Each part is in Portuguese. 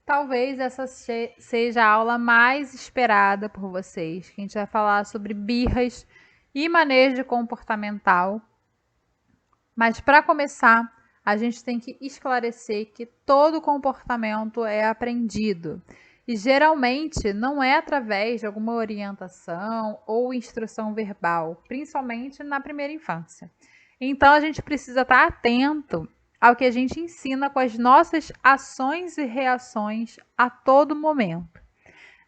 Talvez essa seja a aula mais esperada por vocês, que a gente vai falar sobre birras e manejo comportamental. Mas para começar, a gente tem que esclarecer que todo comportamento é aprendido. E geralmente não é através de alguma orientação ou instrução verbal, principalmente na primeira infância. Então a gente precisa estar atento ao que a gente ensina com as nossas ações e reações a todo momento.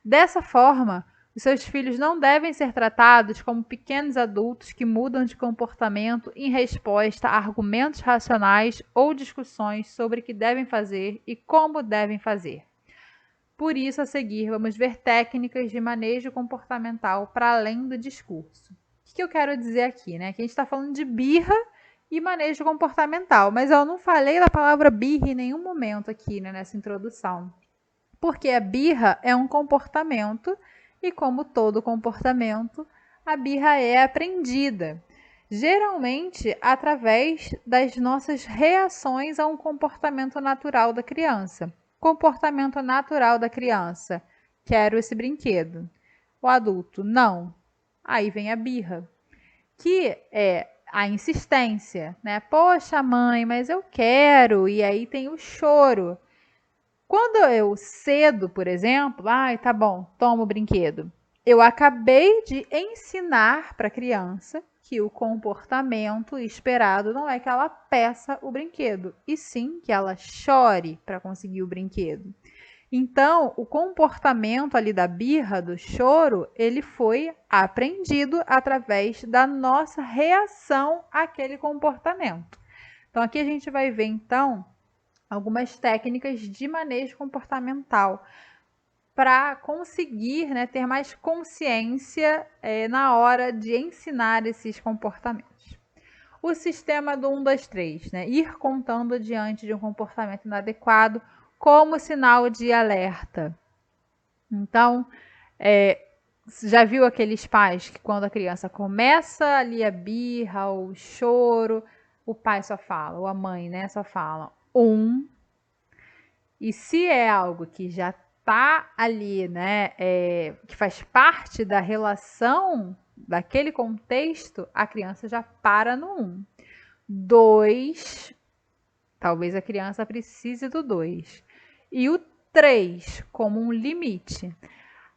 Dessa forma, os seus filhos não devem ser tratados como pequenos adultos que mudam de comportamento em resposta a argumentos racionais ou discussões sobre o que devem fazer e como devem fazer. Por isso, a seguir, vamos ver técnicas de manejo comportamental para além do discurso. O que eu quero dizer aqui, né? Que a gente está falando de birra e manejo comportamental, mas eu não falei da palavra birra em nenhum momento aqui, né, nessa introdução. Porque a birra é um comportamento e, como todo comportamento, a birra é aprendida, geralmente através das nossas reações a um comportamento natural da criança. Comportamento natural da criança: quero esse brinquedo. O adulto: não. Aí vem a birra, que é a insistência, né? Poxa, mãe, mas eu quero. E aí tem o choro. Quando eu cedo, por exemplo, ai, tá bom, toma o brinquedo. Eu acabei de ensinar para a criança que o comportamento esperado não é que ela peça o brinquedo, e sim que ela chore para conseguir o brinquedo. Então, o comportamento ali da birra, do choro, ele foi aprendido através da nossa reação àquele comportamento. Então, aqui a gente vai ver, então, algumas técnicas de manejo comportamental para conseguir, né, ter mais consciência na hora de ensinar esses comportamentos. O sistema do 1, 2, 3, né? Ir contando diante de um comportamento inadequado como sinal de alerta. Então, já viu aqueles pais que quando a criança começa ali a birra, o choro, o pai só fala, ou a mãe, né, só fala 1. E se é algo que já está ali, né, que faz parte da relação daquele contexto, a criança já para no 1. 2, talvez a criança precise do 2. E o 3 como um limite.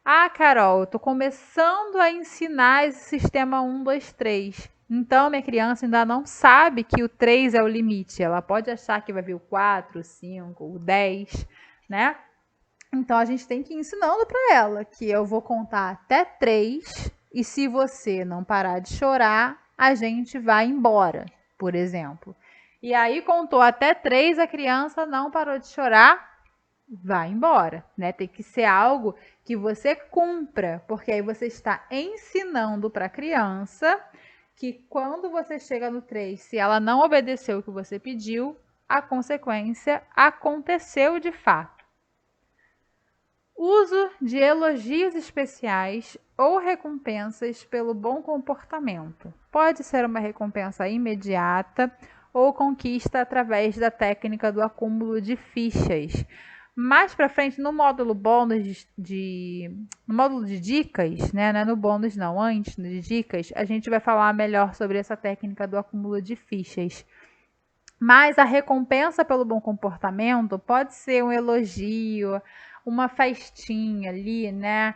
Ah, Carol, eu estou começando a ensinar esse sistema 1, 2, 3. Então, minha criança ainda não sabe que o 3 é o limite. Ela pode achar que vai vir o 4, o 5, o 10, né? Então, a gente tem que ir ensinando para ela que eu vou contar até 3 e se você não parar de chorar, a gente vai embora, por exemplo. E aí, contou até 3, a criança não parou de chorar, vai embora, né? Tem que ser algo que você cumpra, porque aí você está ensinando para a criança que quando você chega no 3, se ela não obedeceu o que você pediu, a consequência aconteceu de fato. Uso de elogios especiais ou recompensas pelo bom comportamento. Pode ser uma recompensa imediata ou conquista através da técnica do acúmulo de fichas. Mais para frente, no módulo bônus no módulo de dicas, né? Não é no bônus não, antes de dicas, a gente vai falar melhor sobre essa técnica do acúmulo de fichas. Mas a recompensa pelo bom comportamento pode ser um elogio, uma festinha ali, né?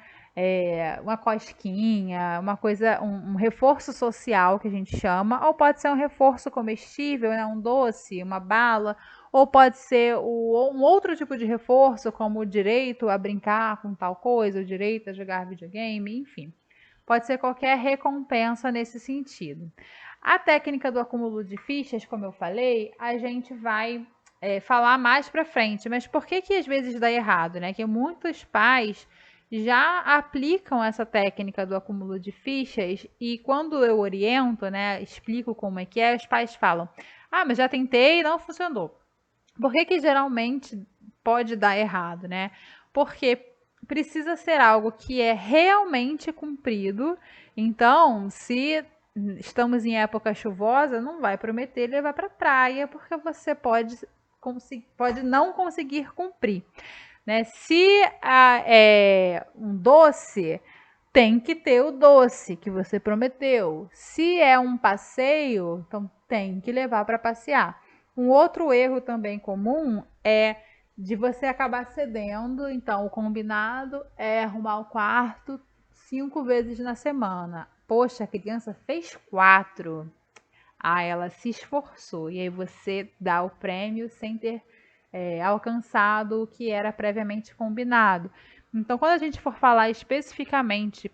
Uma cosquinha, uma coisa, um reforço social que a gente chama, ou pode ser um reforço comestível, né? Um doce, uma bala, ou pode ser um outro tipo de reforço, como o direito a brincar com tal coisa, o direito a jogar videogame, enfim. Pode ser qualquer recompensa nesse sentido. A técnica do acúmulo de fichas, como eu falei, a gente vai falar mais para frente. Mas por que às vezes dá errado, né? Que muitos pais já aplicam essa técnica do acúmulo de fichas e quando eu oriento, né, explico como é que é, os pais falam: "Ah, mas já tentei e não funcionou". Por que geralmente pode dar errado, né? Porque precisa ser algo que é realmente cumprido. Então, se estamos em época chuvosa, não vai prometer levar para a praia, porque você pode não conseguir cumprir. né? Se é um doce, tem que ter o doce que você prometeu. Se é um passeio, então tem que levar para passear. Um outro erro também comum é de você acabar cedendo. Então, o combinado é arrumar o quarto 5 vezes na semana. Poxa, a criança fez 4. Ah, ela se esforçou. E aí você dá o prêmio sem ter alcançado o que era previamente combinado. Então, quando a gente for falar especificamente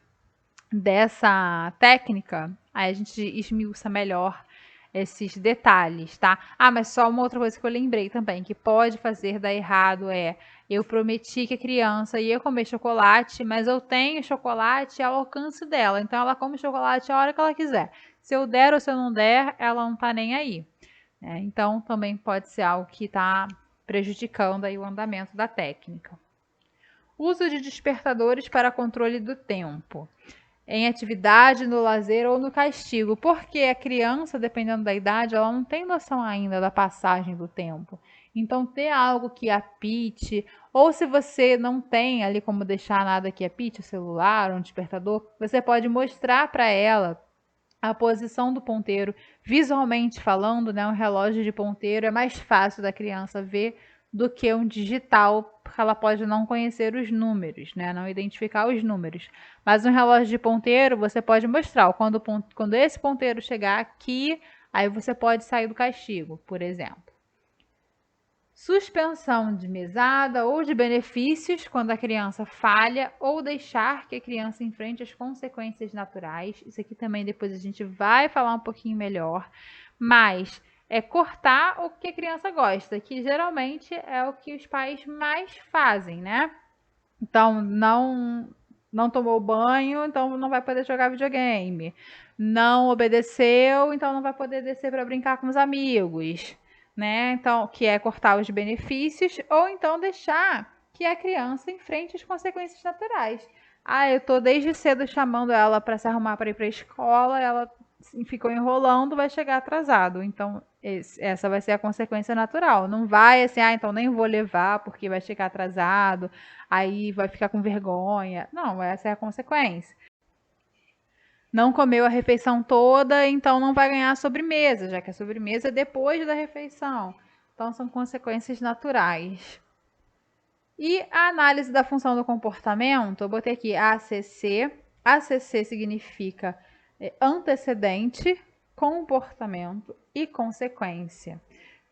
dessa técnica, aí a gente esmiuça melhor esses detalhes, tá? Ah, mas só uma outra coisa que eu lembrei também, que pode fazer dar errado eu prometi que a criança ia comer chocolate, mas eu tenho chocolate ao alcance dela, então ela come chocolate a hora que ela quiser. Se eu der ou se eu não der, ela não tá nem aí, né? Então também pode ser algo que está prejudicando aí o andamento da técnica. Uso de despertadores para controle do tempo em atividade, no lazer ou no castigo, porque a criança, dependendo da idade, ela não tem noção ainda da passagem do tempo. Então, ter algo que apite, ou se você não tem ali como deixar nada que apite, o celular, um despertador, você pode mostrar para ela a posição do ponteiro, visualmente falando, né, um relógio de ponteiro é mais fácil da criança ver do que um digital, porque ela pode não conhecer os números, né, não identificar os números. Mas um relógio de ponteiro, você pode mostrar, quando esse ponteiro chegar aqui, aí você pode sair do castigo, por exemplo. Suspensão de mesada ou de benefícios quando a criança falha ou deixar que a criança enfrente as consequências naturais. Isso aqui também depois a gente vai falar um pouquinho melhor. Mas é cortar o que a criança gosta, que geralmente é o que os pais mais fazem, né? Então, não tomou banho, então não vai poder jogar videogame. Não obedeceu, então não vai poder descer para brincar com os amigos, né? Então, que é cortar os benefícios ou então deixar que a criança enfrente as consequências naturais. Ah, eu tô desde cedo chamando ela para se arrumar para ir para a escola, ela ficou enrolando, vai chegar atrasado. Então, essa vai ser a consequência natural. Não vai assim, então nem vou levar porque vai chegar atrasado, aí vai ficar com vergonha. Não, essa é a consequência. Não comeu a refeição toda, então não vai ganhar a sobremesa, já que a sobremesa é depois da refeição. Então são consequências naturais. E a análise da função do comportamento, eu botei aqui ACC. ACC significa antecedente, comportamento e consequência.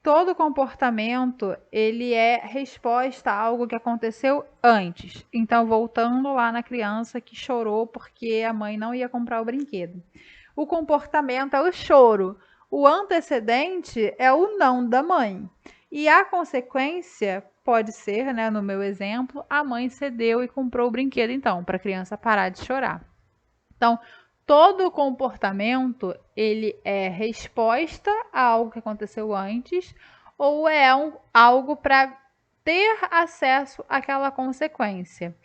Todo comportamento, ele é resposta a algo que aconteceu antes. Então, voltando lá na criança que chorou porque a mãe não ia comprar o brinquedo. O comportamento é o choro. O antecedente é o não da mãe. E a consequência pode ser, né, no meu exemplo, a mãe cedeu e comprou o brinquedo então, para a criança parar de chorar. Então, todo comportamento, ele é resposta a algo que aconteceu antes ou é algo para ter acesso àquela consequência.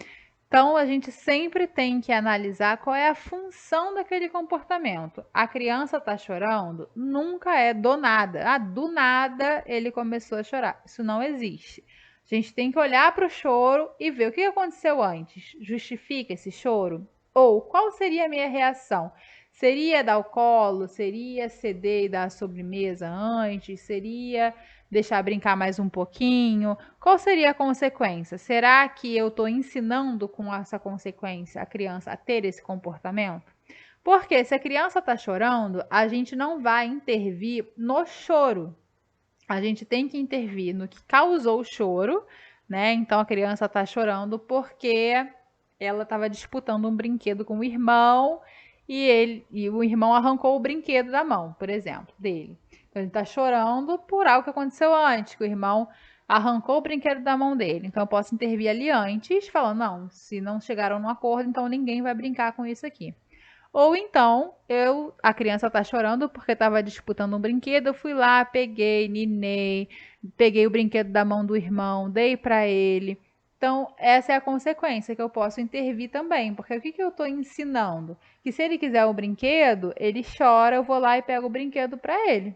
Então, a gente sempre tem que analisar qual é a função daquele comportamento. A criança está chorando? Nunca é do nada. Ah, do nada ele começou a chorar. Isso não existe. A gente tem que olhar para o choro e ver o que aconteceu antes. Justifica esse choro? Ou qual seria a minha reação? Seria dar o colo? Seria ceder e dar a sobremesa antes? Seria deixar brincar mais um pouquinho? Qual seria a consequência? Será que eu estou ensinando com essa consequência a criança a ter esse comportamento? Porque se a criança está chorando, a gente não vai intervir no choro. A gente tem que intervir no que causou o choro, né? Então a criança está chorando porque ela estava disputando um brinquedo com o irmão e o irmão arrancou o brinquedo da mão, por exemplo, dele. Então ele está chorando por algo que aconteceu antes, que o irmão arrancou o brinquedo da mão dele. Então eu posso intervir ali antes, falando, não, se não chegaram num acordo, então ninguém vai brincar com isso aqui. Ou então, a criança tá chorando porque estava disputando um brinquedo, eu fui lá, peguei, ninei, peguei o brinquedo da mão do irmão, dei para ele. Então, essa é a consequência que eu posso intervir também, porque o que eu estou ensinando? Que se ele quiser o brinquedo, ele chora, eu vou lá e pego o brinquedo para ele.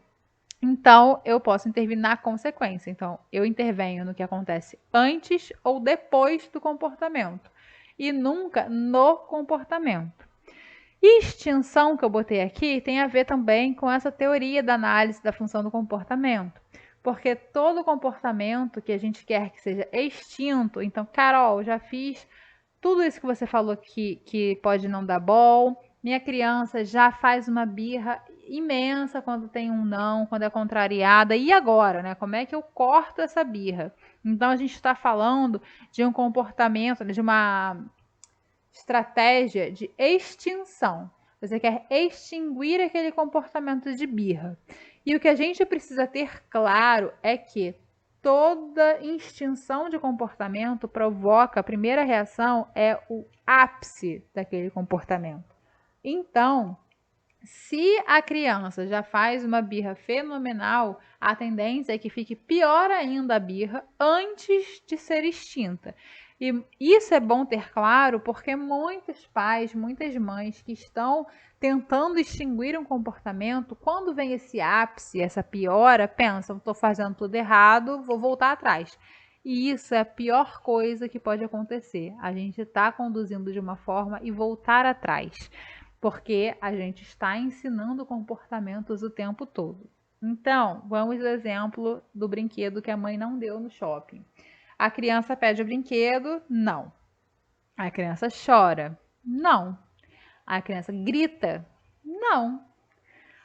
Então, eu posso intervir na consequência. Então, eu intervenho no que acontece antes ou depois do comportamento e nunca no comportamento. E extinção que eu botei aqui tem a ver também com essa teoria da análise da função do comportamento. Porque todo comportamento que a gente quer que seja extinto, então, Carol, já fiz tudo isso que você falou que pode não dar bom. Minha criança já faz uma birra imensa quando tem um não, quando é contrariada. E agora, né? Como é que eu corto essa birra? Então a gente está falando de um comportamento, de uma estratégia de extinção. Você quer extinguir aquele comportamento de birra. E o que a gente precisa ter claro é que toda extinção de comportamento provoca, a primeira reação é o ápice daquele comportamento. Então, se a criança já faz uma birra fenomenal, a tendência é que fique pior ainda a birra antes de ser extinta. E isso é bom ter claro porque muitos pais, muitas mães que estão tentando extinguir um comportamento, quando vem esse ápice, essa piora, pensam, estou fazendo tudo errado, vou voltar atrás. E isso é a pior coisa que pode acontecer. A gente está conduzindo de uma forma e voltar atrás, porque a gente está ensinando comportamentos o tempo todo. Então, vamos ao exemplo do brinquedo que a mãe não deu no shopping. A criança pede o brinquedo, não. A criança chora, não. A criança grita, não.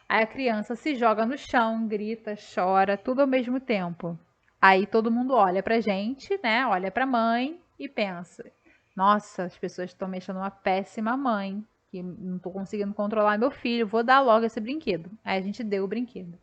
Aí a criança se joga no chão, grita, chora, tudo ao mesmo tempo. Aí todo mundo olha pra gente, né? Olha pra mãe e pensa: nossa, as pessoas estão mexendo uma péssima mãe, que não tô conseguindo controlar meu filho, vou dar logo esse brinquedo. Aí a gente deu o brinquedo.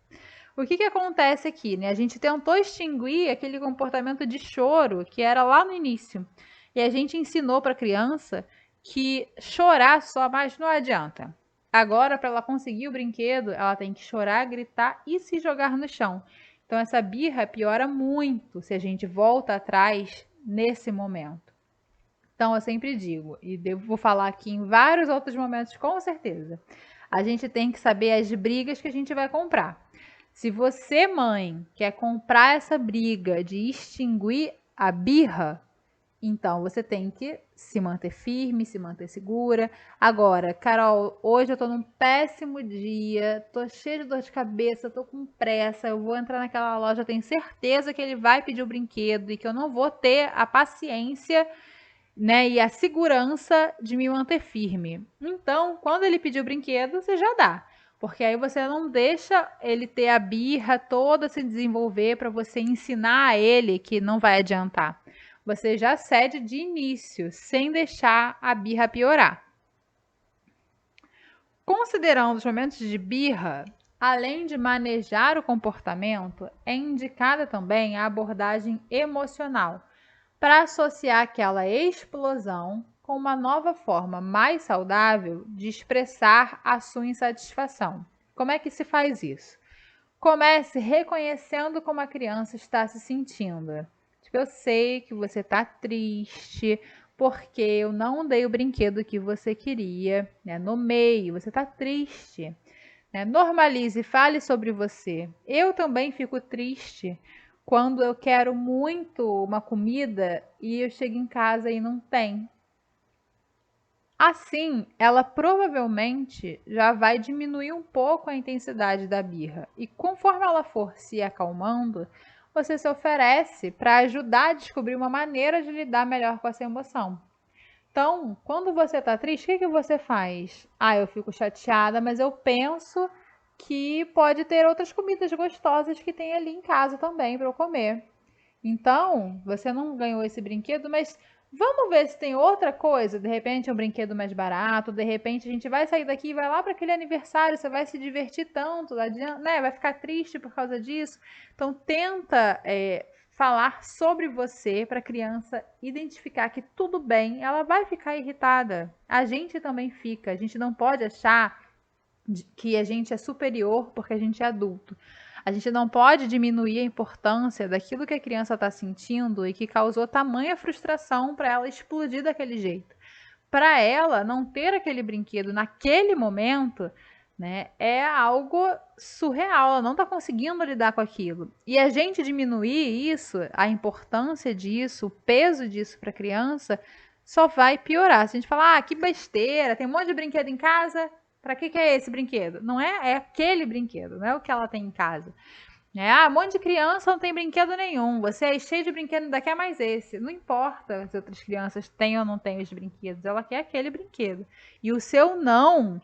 O que acontece aqui, né? A gente tentou extinguir aquele comportamento de choro que era lá no início. E a gente ensinou para a criança que chorar só mais não adianta. Agora, para ela conseguir o brinquedo, ela tem que chorar, gritar e se jogar no chão. Então, essa birra piora muito se a gente volta atrás nesse momento. Então, eu sempre digo, e vou falar aqui em vários outros momentos com certeza, a gente tem que saber as brigas que a gente vai comprar. Se você, mãe, quer comprar essa briga de extinguir a birra, então você tem que se manter firme, se manter segura. Agora, Carol, hoje eu tô num péssimo dia, tô cheia de dor de cabeça, tô com pressa, eu vou entrar naquela loja, tenho certeza que ele vai pedir o brinquedo e que eu não vou ter a paciência, né, e a segurança de me manter firme. Então, quando ele pedir o brinquedo, você já dá. Porque aí você não deixa ele ter a birra toda se desenvolver para você ensinar a ele que não vai adiantar. Você já cede de início, sem deixar a birra piorar. Considerando os momentos de birra, além de manejar o comportamento, é indicada também a abordagem emocional, para associar aquela explosão com uma nova forma mais saudável de expressar a sua insatisfação. Como é que se faz isso? Comece reconhecendo como a criança está se sentindo. Tipo, eu sei que você está triste porque eu não dei o brinquedo que você queria, né? Nomeie, você está triste. Né? Normalize, fale sobre você. Eu também fico triste quando eu quero muito uma comida e eu chego em casa e não tem. Assim, ela provavelmente já vai diminuir um pouco a intensidade da birra. E conforme ela for se acalmando, você se oferece para ajudar a descobrir uma maneira de lidar melhor com essa emoção. Então, quando você está triste, o que você faz? Ah, eu fico chateada, mas eu penso que pode ter outras comidas gostosas que tem ali em casa também para eu comer. Então, você não ganhou esse brinquedo, mas vamos ver se tem outra coisa. De repente, é um brinquedo mais barato. De repente, a gente vai sair daqui e vai lá para aquele aniversário. Você vai se divertir tanto, né? Vai ficar triste por causa disso. Então, tenta falar sobre você para a criança identificar que tudo bem. Ela vai ficar irritada. A gente também fica. A gente não pode achar que a gente é superior porque a gente é adulto. A gente não pode diminuir a importância daquilo que a criança está sentindo e que causou tamanha frustração para ela explodir daquele jeito. Para ela não ter aquele brinquedo naquele momento né? É algo surreal, ela não está conseguindo lidar com aquilo. E a gente diminuir isso, a importância disso, o peso disso para a criança, só vai piorar. Se a gente falar, que besteira, tem um monte de brinquedo em casa, para que é esse brinquedo? Não é, é aquele brinquedo, não é o que ela tem em casa. Um monte de criança não tem brinquedo nenhum. Você é cheio de brinquedo, ainda quer mais esse. Não importa se outras crianças têm ou não têm os brinquedos, ela quer aquele brinquedo. E o seu não,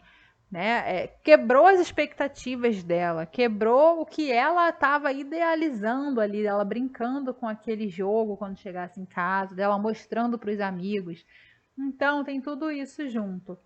né, quebrou as expectativas dela, quebrou o que ela estava idealizando ali, ela brincando com aquele jogo quando chegasse em casa, dela mostrando para os amigos. Então tem tudo isso junto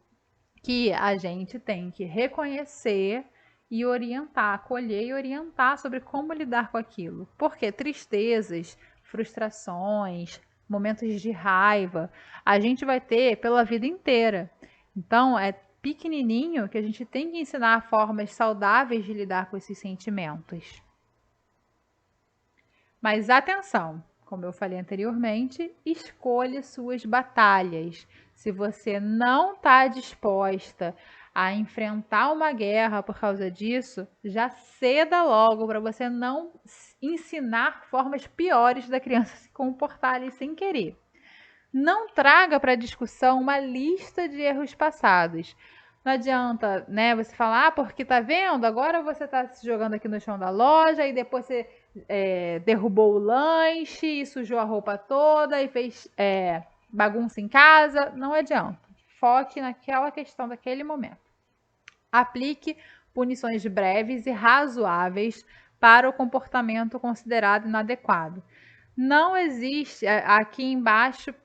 que a gente tem que reconhecer e orientar, acolher e orientar sobre como lidar com aquilo. Porque tristezas, frustrações, momentos de raiva, a gente vai ter pela vida inteira. Então, é pequenininho que a gente tem que ensinar formas saudáveis de lidar com esses sentimentos. Mas atenção, como eu falei anteriormente, escolha suas batalhas. Se você não está disposta a enfrentar uma guerra por causa disso, já ceda logo para você não ensinar formas piores da criança se comportar ali sem querer. Não traga para discussão uma lista de erros passados. Não adianta, né, você falar, porque tá vendo? Agora você tá se jogando aqui no chão da loja e depois você derrubou o lanche e sujou a roupa toda e fez bagunça em casa. Não adianta. Foque naquela questão daquele momento. Aplique punições breves e razoáveis para o comportamento considerado inadequado. Não existe, aqui embaixo,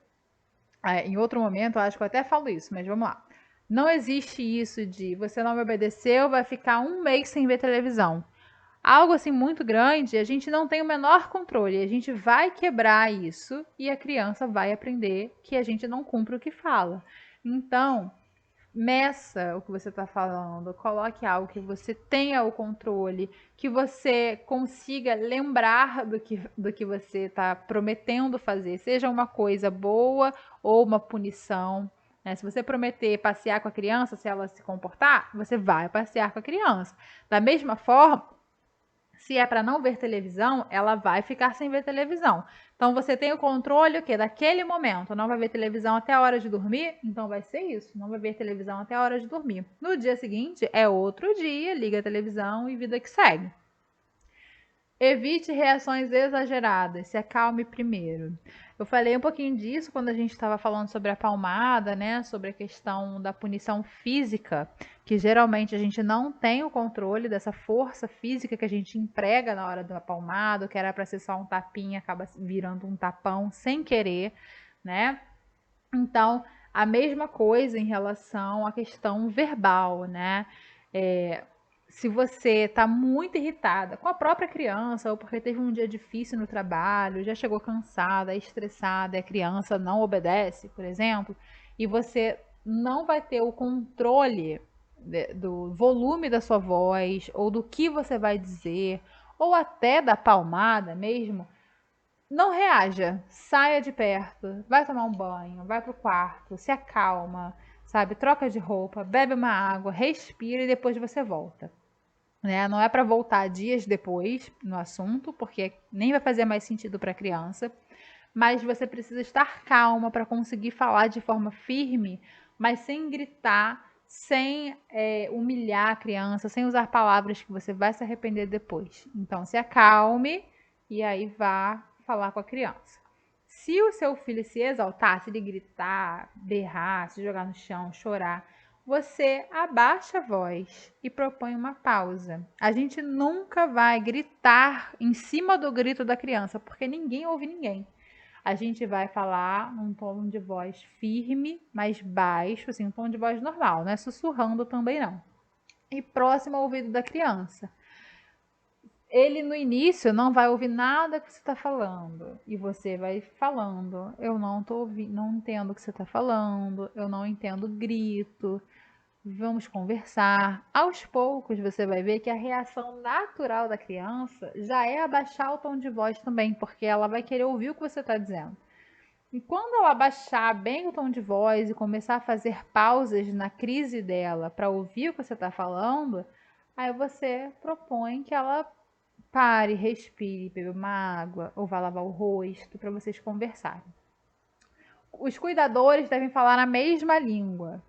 em outro momento, eu acho que eu até falo isso, mas vamos lá. Não existe isso de você não me obedeceu, vai ficar um mês sem ver televisão. Algo assim muito grande, a gente não tem o menor controle. A gente vai quebrar isso e a criança vai aprender que a gente não cumpre o que fala. Então, meça o que você está falando, coloque algo que você tenha o controle, que você consiga lembrar do que você está prometendo fazer, seja uma coisa boa ou uma punição. Né? Se você prometer passear com a criança, se ela se comportar, você vai passear com a criança. Da mesma forma, se é para não ver televisão, ela vai ficar sem ver televisão. Então você tem o controle o quê? Daquele momento. Não vai ver televisão até a hora de dormir? Então vai ser isso. Não vai ver televisão até a hora de dormir. No dia seguinte é outro dia, liga a televisão e vida que segue. Evite reações exageradas, se acalme primeiro. Eu falei um pouquinho disso quando a gente estava falando sobre a palmada, né? Sobre a questão da punição física, que geralmente a gente não tem o controle dessa força física que a gente emprega na hora da palmada, que era para ser só um tapinha, acaba virando um tapão sem querer, né? Então, a mesma coisa em relação à questão verbal, né? Se você está muito irritada com a própria criança, ou porque teve um dia difícil no trabalho, já chegou cansada, estressada, e a criança não obedece, por exemplo, e você não vai ter o controle do volume da sua voz, ou do que você vai dizer, ou até da palmada mesmo, não reaja, saia de perto, vai tomar um banho, vai pro quarto, se acalma, sabe? Troca de roupa, bebe uma água, respira e depois você volta. Né? Não é para voltar dias depois no assunto, porque nem vai fazer mais sentido para a criança, mas você precisa estar calma para conseguir falar de forma firme, mas sem gritar, sem humilhar a criança, sem usar palavras que você vai se arrepender depois. Então, se acalme e aí vá falar com a criança. Se o seu filho se exaltar, se ele gritar, berrar, se jogar no chão, chorar, você abaixa a voz e propõe uma pausa. A gente nunca vai gritar em cima do grito da criança, porque ninguém ouve ninguém. A gente vai falar num tom de voz firme, mas baixo, assim, um tom de voz normal, não é sussurrando também não. E próximo ao ouvido da criança. Ele no início não vai ouvir nada que você está falando e você vai falando. Eu não tô ouvindo, não entendo o que você está falando. Eu não entendo grito. Vamos conversar. Aos poucos você vai ver que a reação natural da criança já é abaixar o tom de voz também, porque ela vai querer ouvir o que você está dizendo. E quando ela baixar bem o tom de voz e começar a fazer pausas na crise dela para ouvir o que você está falando, aí você propõe que ela pare, respire, beba uma água ou vá lavar o rosto para vocês conversarem. Os cuidadores devem falar a mesma língua.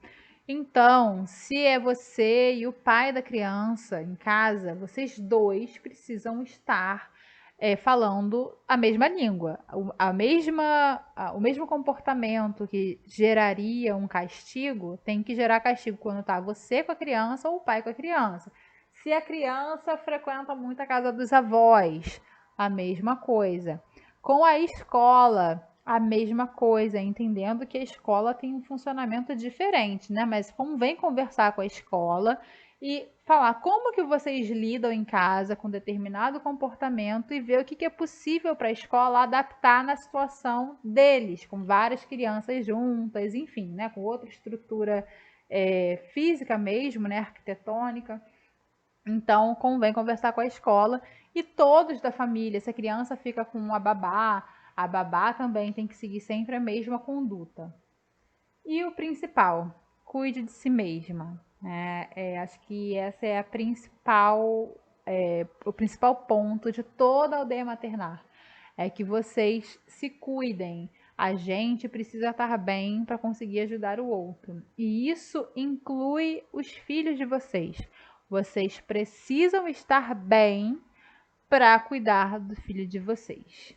Então, se é você e o pai da criança em casa, vocês dois precisam estar falando a mesma língua, o mesmo comportamento que geraria um castigo tem que gerar castigo quando está você com a criança ou o pai com a criança. Se a criança frequenta muito a casa dos avós, a mesma coisa. Com a escola, a mesma coisa, entendendo que a escola tem um funcionamento diferente, né? Mas convém conversar com a escola e falar como que vocês lidam em casa com determinado comportamento e ver o que é possível para a escola adaptar na situação deles, com várias crianças juntas, enfim, né? Com outra estrutura física mesmo, né? Arquitetônica. Então, convém conversar com a escola e todos da família. Se a criança fica com a babá também tem que seguir sempre a mesma conduta. E o principal, cuide de si mesma. Acho que essa é a principal, o principal ponto de toda a aldeia maternar. É que vocês se cuidem. A gente precisa estar bem para conseguir ajudar o outro. E isso inclui os filhos de vocês. Vocês precisam estar bem para cuidar do filho de vocês.